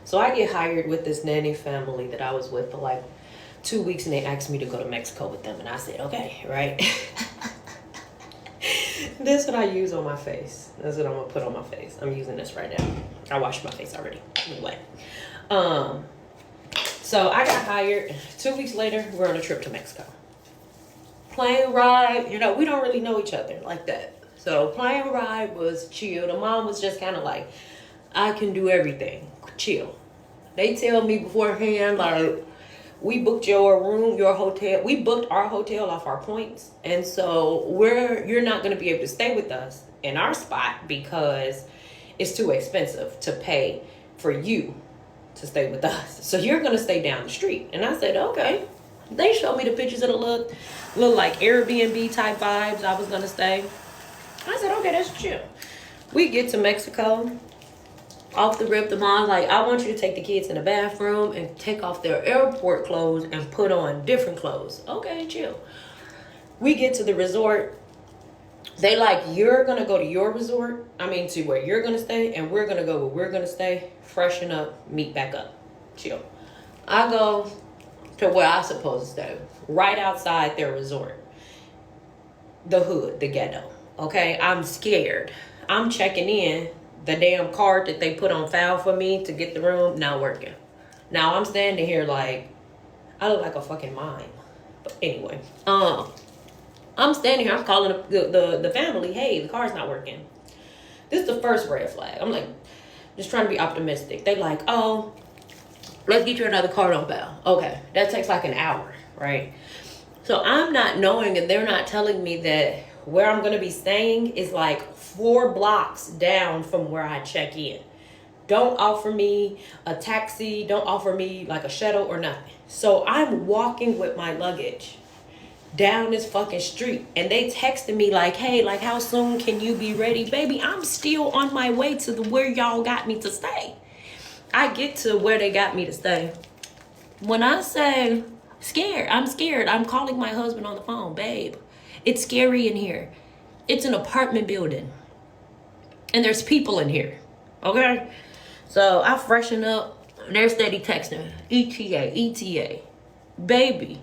So I get hired with this nanny family that I was with for like 2 weeks, and they asked me to go to Mexico with them, and I said, okay, right? This is what I use on my face. That's what I'm gonna put on my face. I'm using this right now. I washed my face already. Anyway. So I got hired. 2 weeks later, we're on a trip to Mexico. Plane ride, you know, we don't really know each other like that. So plane ride was chill. The mom was just kind of like, I can do everything. Chill. They tell me beforehand, like, we booked your room, your hotel. We booked our hotel off our points. And so you're not going to be able to stay with us in our spot because it's too expensive to pay for you to stay with us. So you're going to stay down the street. And I said, okay. They showed me the pictures of the little like Airbnb type vibes I was going to stay. I said, okay, that's chill. We get to Mexico. Off the rip, the mom's like, I want you to take the kids in the bathroom and take off their airport clothes and put on different clothes. Okay, chill. We get to the resort. They like, you're going to go to your resort. I mean, to where you're going to stay. And we're going to go where we're going to stay. Freshen up. Meet back up. Chill. I go to where I'm supposed to stay. Right outside their resort. The hood. The ghetto. Okay? I'm scared. I'm checking in. The damn card that they put on file for me to get the room, not working. Now I'm standing here like, I look like a fucking mime. But anyway, I'm standing here, I'm calling the family, hey, the car's not working. This is the first red flag. I'm like, just trying to be optimistic. They like, oh, let's get you another card on file. Okay, that takes like an hour, right? So I'm not knowing, and they're not telling me that where I'm going to be staying is like 4 blocks down from where I check in. Don't offer me a taxi. Don't offer me like a shuttle or nothing. So I'm walking with my luggage down this fucking street. And they texted me like, hey, like how soon can you be ready? Baby, I'm still on my way to where y'all got me to stay. I get to where they got me to stay. When I say scared, I'm scared. I'm calling my husband on the phone. Babe, it's scary in here. It's an apartment building. And there's people in here. Okay? So I freshen up. They're steady texting. ETA. Baby.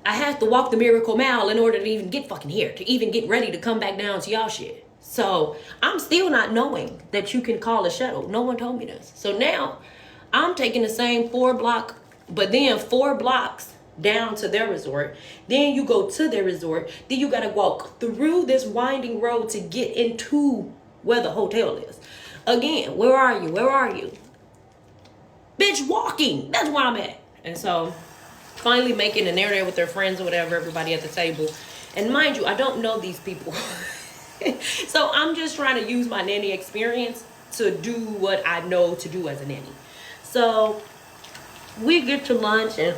I have to walk the miracle mile in order to even get fucking here. To even get ready to come back down to y'all shit. So I'm still not knowing that you can call a shuttle. No one told me this. So now I'm taking the same 4 block. But then 4 blocks down to their resort. Then you go to their resort. Then you gotta walk through this winding road to get into where the hotel is. Again, where are you? Where are you? Bitch, walking. That's where I'm at. And so finally making an area with their friends or whatever, everybody at the table. And mind you, I don't know these people. So I'm just trying to use my nanny experience to do what I know to do as a nanny. So we get to lunch, and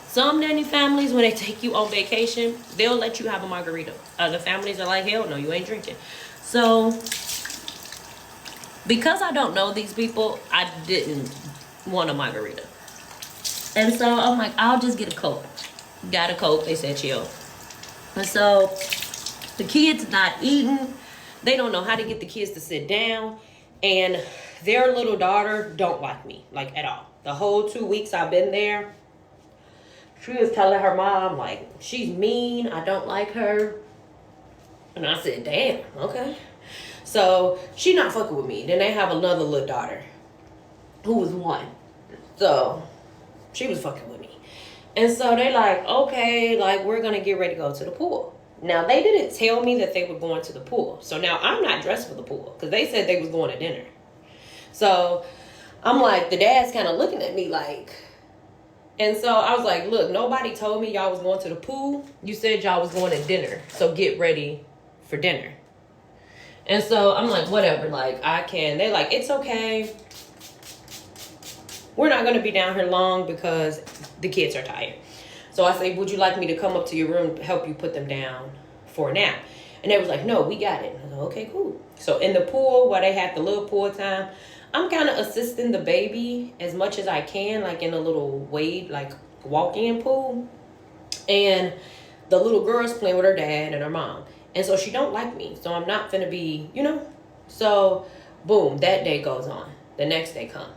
some nanny families, when they take you on vacation, they'll let you have a margarita. Other families are like, hell no, you ain't drinking. So, because I don't know these people, I didn't want a margarita. And so, I'm like, I'll just get a Coke. Got a Coke, they said chill. And so, the kids not eating. They don't know how to get the kids to sit down. And their little daughter don't like me, like at all. The whole 2 weeks I've been there, she was telling her mom, like, she's mean. I don't like her. And I said, damn, okay. So she not fucking with me. Then they have another little daughter who was 1. So she was fucking with me. And so they like, okay, like, we're going to get ready to go to the pool. Now, they didn't tell me that they were going to the pool. So now I'm not dressed for the pool because they said they was going to dinner. So I'm like, the dad's kind of looking at me like, and so I was like, look, nobody told me y'all was going to the pool. You said y'all was going to dinner. So get ready for dinner. And so I'm like, whatever, like, they're like, it's okay. We're not going to be down here long because the kids are tired. So I say, would you like me to come up to your room to help you put them down for a nap? And they was like, no, we got it. I was like, okay, cool. So in the pool, while they had the little pool time, I'm kind of assisting the baby as much as I can, like in a little wade, like walk-in pool. And the little girl's playing with her dad and her mom. And so she don't like me. So I'm not finna be, you know. So, boom, that day goes on. The next day come.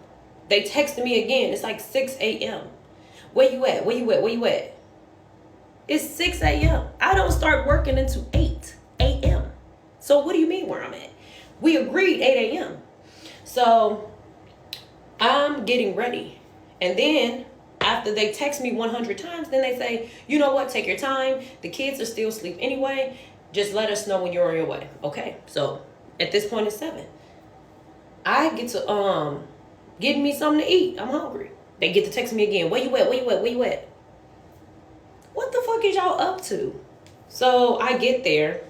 They texted me again. It's like 6 a.m. Where you at? Where you at? Where you at? It's 6 a.m. I don't start working until 8 a.m. So what do you mean where I'm at? We agreed 8 a.m. So I'm getting ready. And then after they text me 100 times, then they say, you know what? Take your time. The kids are still asleep anyway. Just let us know when you're on your way. Okay. So at this point it's 7. I get to get me something to eat. I'm hungry. They get to text me again. Where you at? Where you at? Where you at? What the fuck is y'all up to? So I get there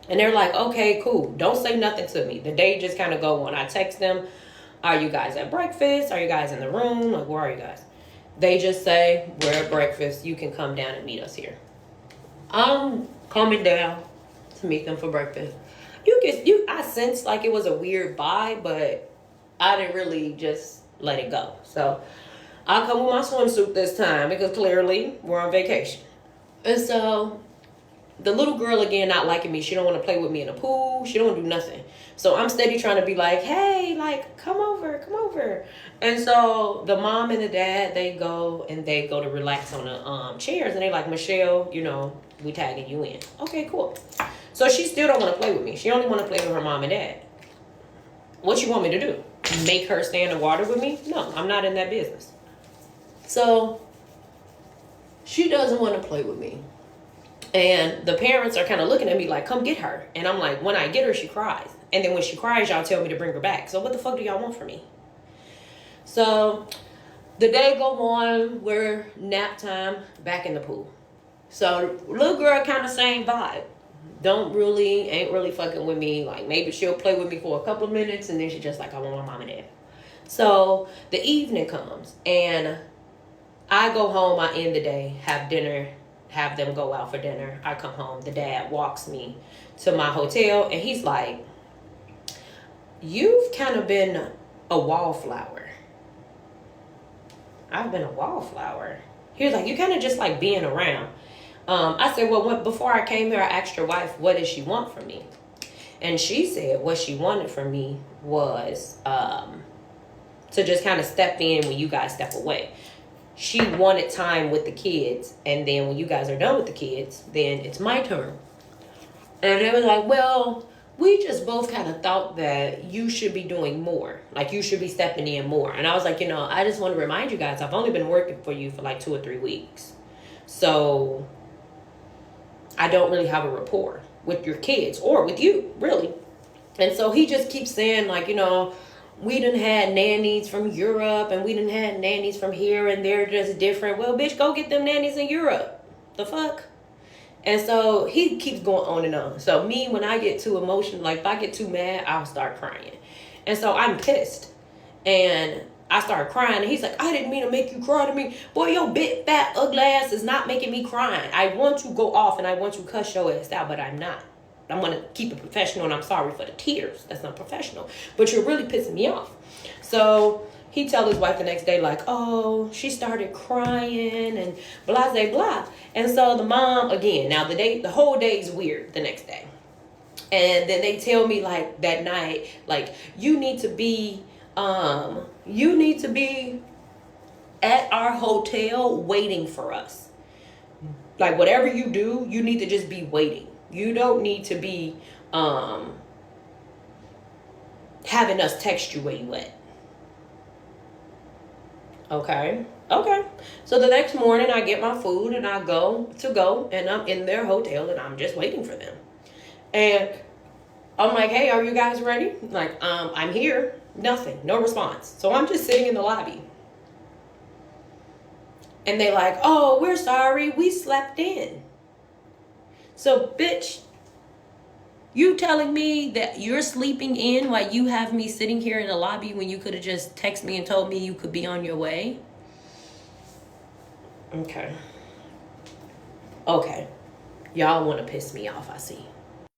and they're like, okay, cool. Don't say nothing to me. The day just kind of go on. I text them, are you guys at breakfast? Are you guys in the room? Like, where are you guys? They just say, we're at breakfast. You can come down and meet us here. I'm coming down to meet them for breakfast. I sensed like it was a weird vibe, but I didn't really just let it go. So I come with my swimsuit this time because clearly we're on vacation. And so the little girl, again, not liking me. She don't want to play with me in the pool. She don't want to do nothing. So I'm steady trying to be like, hey, like, come over. And so the mom and the dad, they go to relax on the chairs. And they like, Michelle, we tagging you in. Okay, cool. So she still don't want to play with me. She only want to play with her mom and dad. What you want me to do? Make her stay in the water with me? No, I'm not in that business. So she doesn't want to play with me. And the parents are kind of looking at me like, come get her. And I'm like, when I get her, she cries. And then when she cries, y'all tell me to bring her back. So what the fuck do y'all want from me? So the day go on, we're nap time, back in the pool. So little girl kind of same vibe. Ain't really fucking with me. Like maybe she'll play with me for a couple of minutes and then she just like, I want my mom and dad. So the evening comes and I go home, I end the day, have dinner, have them go out for dinner. I come home, the dad walks me to my hotel and he's like, you've kind of been a wallflower. I've been a wallflower. He was like, you kind of just like being around. I said, well, before I came here, I asked your wife, what does she want from me? And she said what she wanted from me was to just kind of step in when you guys step away. She wanted time with the kids. And then when you guys are done with the kids, then it's my turn. And they were like, well, we just both kind of thought that you should be doing more. Like you should be stepping in more. And I was like, I just want to remind you guys, I've only been working for you for like 2 or 3 weeks. So I don't really have a rapport with your kids or with you, really. And so he just keeps saying like, we done had nannies from Europe and we done had nannies from here and they're just different. Well, bitch, go get them nannies in Europe. The fuck? And so he keeps going on and on. So me, when I get too emotional, like if I get too mad, I'll start crying. And so I'm pissed. And I start crying. And he's like, I didn't mean to make you cry to me. Boy, your big, fat, ugly ass is not making me cry. I want to go off and I want to cuss your ass out, but I'm not. I'm going to keep it professional and I'm sorry for the tears. That's not professional. But you're really pissing me off. So he tell his wife the next day like, oh, she started crying and blah, blah, blah. And so the mom, again, now the whole day is weird the next day. And then they tell me like that night, like, you need to be at our hotel waiting for us. Like whatever you do, you need to just be waiting. You don't need to be having us text you where you at. Okay. So the next morning I get my food and I go and I'm in their hotel and I'm just waiting for them. And I'm like, hey, are you guys ready? Like, I'm here. Nothing. No response. So I'm just sitting in the lobby. And they like, oh, we're sorry. We slept in. So, bitch, you telling me that you're sleeping in while you have me sitting here in the lobby when you could have just texted me and told me you could be on your way? Okay. Y'all want to piss me off, I see.